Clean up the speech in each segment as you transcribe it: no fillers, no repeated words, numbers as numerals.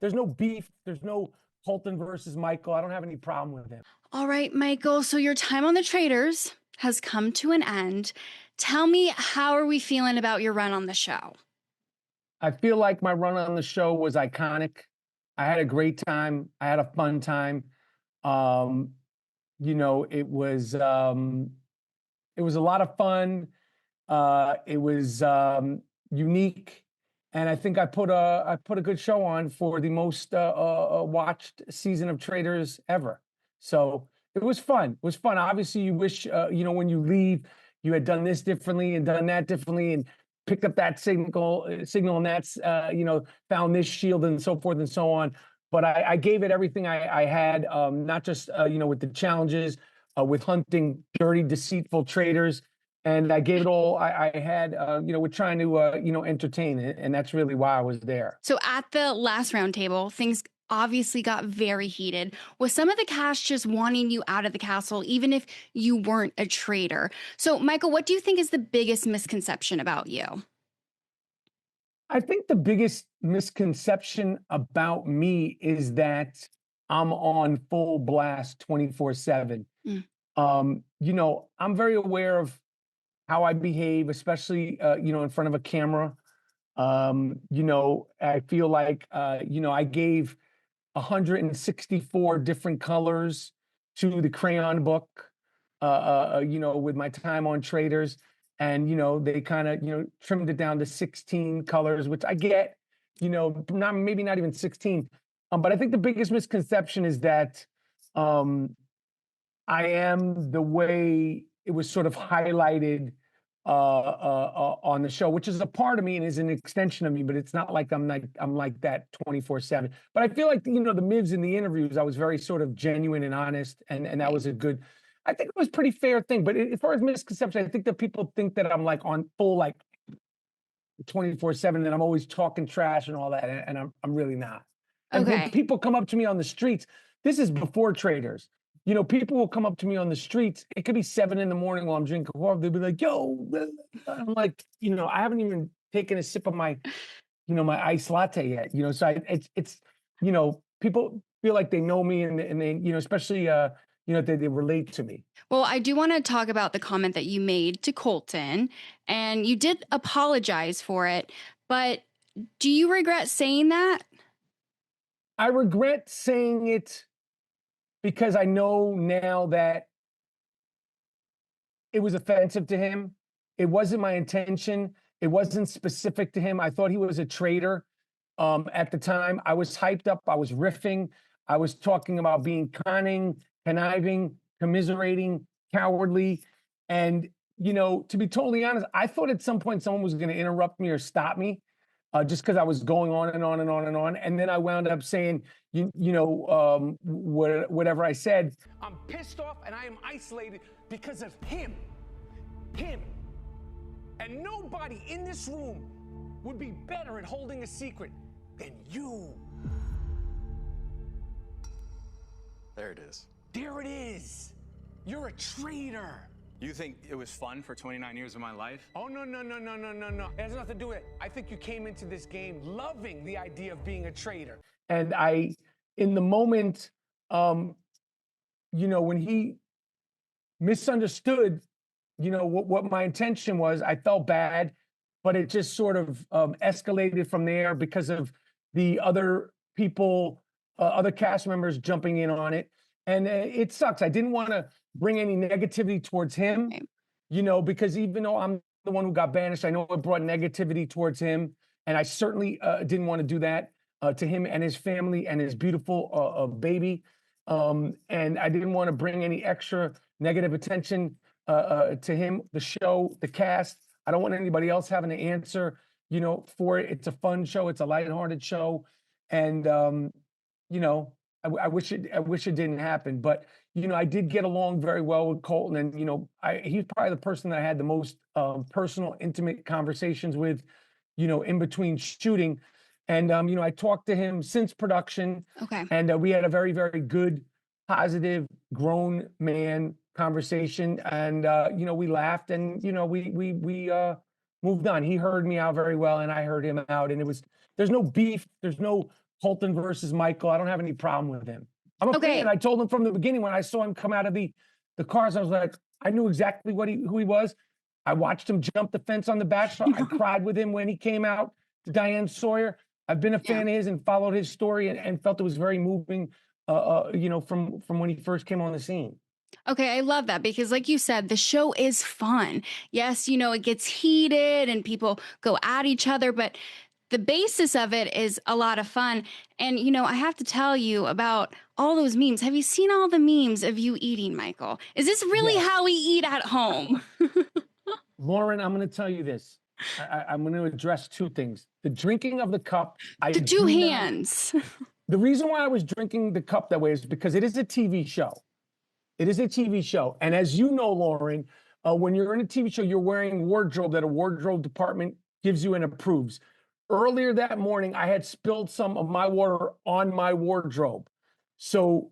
there's no beef. There's no Colton versus Michael. I don't have any problem with him. All right, Michael. So your time on the Traitors has come to an end. Tell me, how are we feeling about your run on the show? I feel like my run on the show was iconic. I had a great time. I had a fun time. Um, it was a lot of fun. It was unique, and I think I put a good show on for the most watched season of Traitors ever. So it was fun. It was fun. Obviously, you wish when you leave, you had done this differently and done that differently, and picked up that signal, and that's found this shield and so forth and so on. But I gave it everything I had, not just with the challenges, with hunting dirty, deceitful traitors. And I gave it all I had, with trying to, entertain it. And that's really why I was there. So at the last roundtable, things obviously got very heated, with some of the cast just wanting you out of the castle, even if you weren't a traitor. So, Michael, what do you think is the biggest misconception about you? I think the biggest misconception about me is that I'm on full blast 24/7. I'm very aware of how I behave, especially, in front of a camera. I feel like, I gave 164 different colors to the crayon book, with my time on Traitors. And, they kind of, trimmed it down to 16 colors, which I get, maybe not even 16. But I think the biggest misconception is that I am the way it was sort of highlighted on the show, which is a part of me and is an extension of me, but it's not like I'm like that 24/7. But I feel like, the Mivs in the interviews, I was very sort of genuine and honest, and that was I think it was a pretty fair thing. But as far as misconception, I think that people think that I'm like on full, like 24/7, and I'm always talking trash and all that, and I'm really not. And when people come up to me on the streets, this is before Traitors. People will come up to me on the streets. It could be 7 a.m. while I'm drinking coffee. They'll be like, "Yo," I'm like, I haven't even taken a sip of my, my iced latte yet. So it's people feel like they know me, and they, especially, they relate to me. Well, I do want to talk about the comment that you made to Colton, and you did apologize for it. But do you regret saying that? I regret saying it because I know now that it was offensive to him. It wasn't my intention. It wasn't specific to him. I thought he was a traitor. At the time, I was hyped up. I was riffing. I was talking about being conniving, commiserating, cowardly. And, to be totally honest, I thought at some point someone was going to interrupt me or stop me, just because I was going on and on and on and on. And then I wound up saying, whatever I said. I'm pissed off and I am isolated because of him. Him. And nobody in this room would be better at holding a secret than you. There it is. There it is. You're a traitor. You think it was fun for 29 years of my life? Oh, no. It has nothing to do with it. I think you came into this game loving the idea of being a traitor. And in the moment, when he misunderstood, what my intention was, I felt bad, but it just sort of escalated from there because of the other people, other cast members jumping in on it. And it sucks. I didn't want to bring any negativity towards him, because even though I'm the one who got banished, I know it brought negativity towards him. And I certainly didn't want to do that to him and his family and his beautiful baby. And I didn't want to bring any extra negative attention to him, the show, the cast. I don't want anybody else having to answer, for it. It's a fun show. It's a lighthearted show. And, I wish it didn't happen, but I did get along very well with Colton, and he's probably the person that I had the most personal, intimate conversations with, in between shooting, and I talked to him since production, and we had a very, very good, positive, grown man conversation, and we laughed, and we moved on. He heard me out very well, and I heard him out, and there's no beef, there's no Colton versus Michael. I don't have any problem with him. I'm a Okay. fan. I told him from the beginning when I saw him come out of the cars, I was like, I knew exactly who he was. I watched him jump the fence on The Bachelor. I cried with him when he came out to Diane Sawyer. I've been a fan of his and followed his story and felt it was very moving, from when he first came on the scene. Okay, I love that because, like you said, the show is fun. Yes, it gets heated and people go at each other, but the basis of it is a lot of fun. And, I have to tell you about all those memes. Have you seen all the memes of you eating, Michael? Is this really how we eat at home? Lauren, I'm going to tell you this. I'm going to address two things. The drinking of the cup. The two hands. The reason why I was drinking the cup that way is because it is a TV show. It is a TV show. And as you know, Lauren, when you're in a TV show, you're wearing wardrobe that a wardrobe department gives you and approves. Earlier that morning, I had spilled some of my water on my wardrobe. So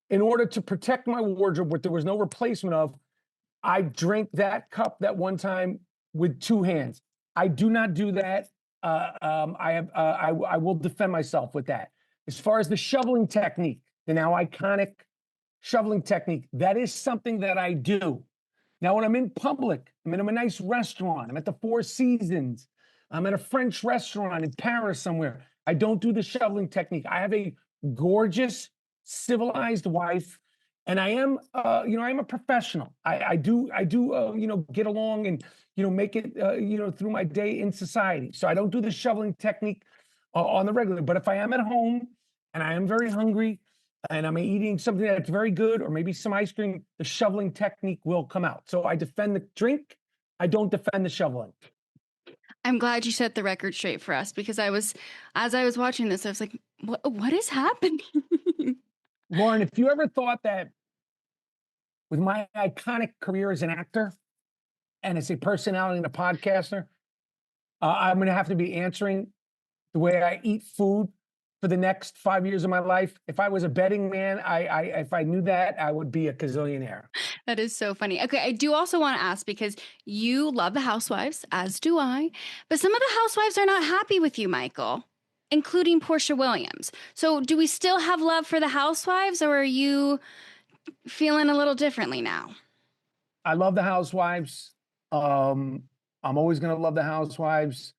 in order to protect my wardrobe, what there was no replacement of, I drank that cup that one time with two hands. I do not do that. I will defend myself with that. As far as the shoveling technique, the now iconic shoveling technique, that is something that I do. Now, when I'm in public, I'm in a nice restaurant, I'm at the Four Seasons, I'm at a French restaurant in Paris somewhere, I don't do the shoveling technique. I have a gorgeous, civilized wife, and I am, I am a professional. I do, get along and, make it, through my day in society. So I don't do the shoveling technique on the regular. But if I am at home and I am very hungry and I'm eating something that's very good, or maybe some ice cream, the shoveling technique will come out. So I defend the drink. I don't defend the shoveling. I'm glad you set the record straight for us, because as I was watching this, I was like, what is happening? Lauren, if you ever thought that with my iconic career as an actor and as a personality and a podcaster, I'm going to have to be answering the way I eat food for the next 5 years of my life. If I was a betting man, if I knew that, I would be a gazillionaire. That is so funny. Okay, I do also want to ask, because you love the Housewives, as do I, but some of the Housewives are not happy with you, Michael, including Porsha Williams. So do we still have love for the Housewives, or are you feeling a little differently now? I love the Housewives. I'm always going to love the Housewives.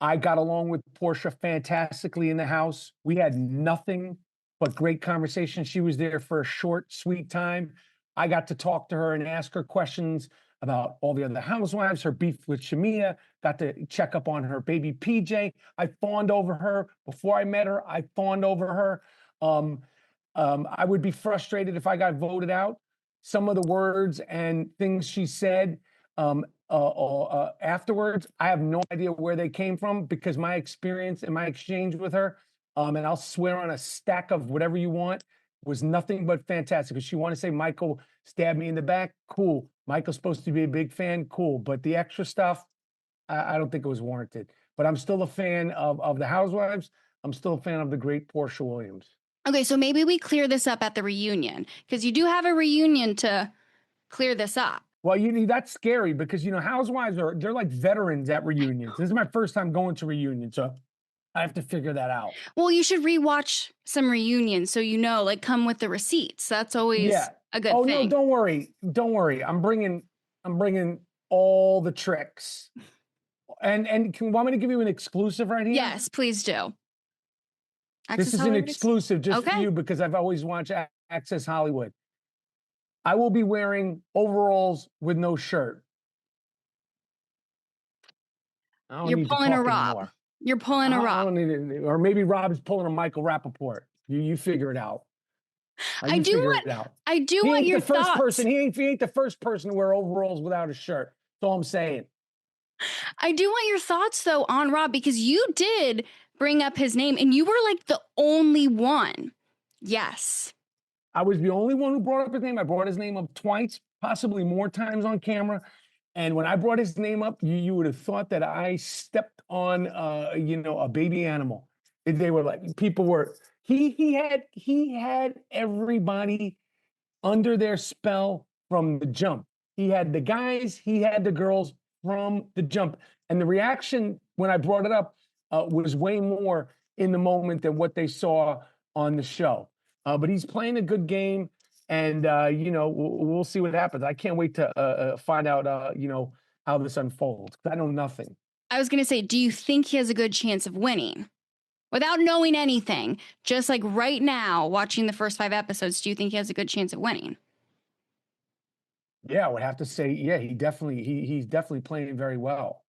I got along with Porsha fantastically in the house. We had nothing but great conversation. She was there for a short, sweet time. I got to talk to her and ask her questions about all the other housewives, her beef with Shamia, got to check up on her baby PJ. I fawned over her. Before I met her, I fawned over her. I would be frustrated if I got voted out. Some of the words and things she said afterwards, I have no idea where they came from, because my experience and my exchange with her, and I'll swear on a stack of whatever you want, was nothing but fantastic. If she wanted to say Michael stabbed me in the back, cool. Michael's supposed to be a big fan, cool. But the extra stuff, I don't think it was warranted. But I'm still a fan of the Housewives. I'm still a fan of the great Porsha Williams. Okay, so maybe we clear this up at the reunion, because you do have a reunion to clear this up. Well, that's scary, because, Housewives they're like veterans at reunions. This is my first time going to reunions, so I have to figure that out. Well, you should rewatch some reunions so come with the receipts. That's always a good thing. Oh, no, don't worry. Don't worry. I'm bringing all the tricks. And want me to give you an exclusive right here? Yes, please do. This is an exclusive just for you, because I've always watched Access Hollywood. I will be wearing overalls with no shirt. You're pulling a Rob. Anymore. You're pulling a Rob. I don't need it. Or maybe Rob's pulling a Michael Rapaport. You figure it out. I do want your thoughts. He ain't the first person to wear overalls without a shirt. That's all I'm saying. I do want your thoughts, though, on Rob, because you did bring up his name, and you were like the only one. Yes. I was the only one who brought up his name. I brought his name up twice, possibly more times on camera. And when I brought his name up, you would have thought that I stepped on, a baby animal. They were like, people were, he had everybody under their spell from the jump. He had the guys, he had the girls from the jump. And the reaction when I brought it up was way more in the moment than what they saw on the show. But he's playing a good game, and you know, we'll see what happens. I can't wait to find out you know, how this unfolds. I know nothing. I was going to say, do you think he has a good chance of winning? Without knowing anything, just like right now, watching the first 5 episodes, do you think he has a good chance of winning? Yeah, I would have to say, yeah, he's definitely playing very well.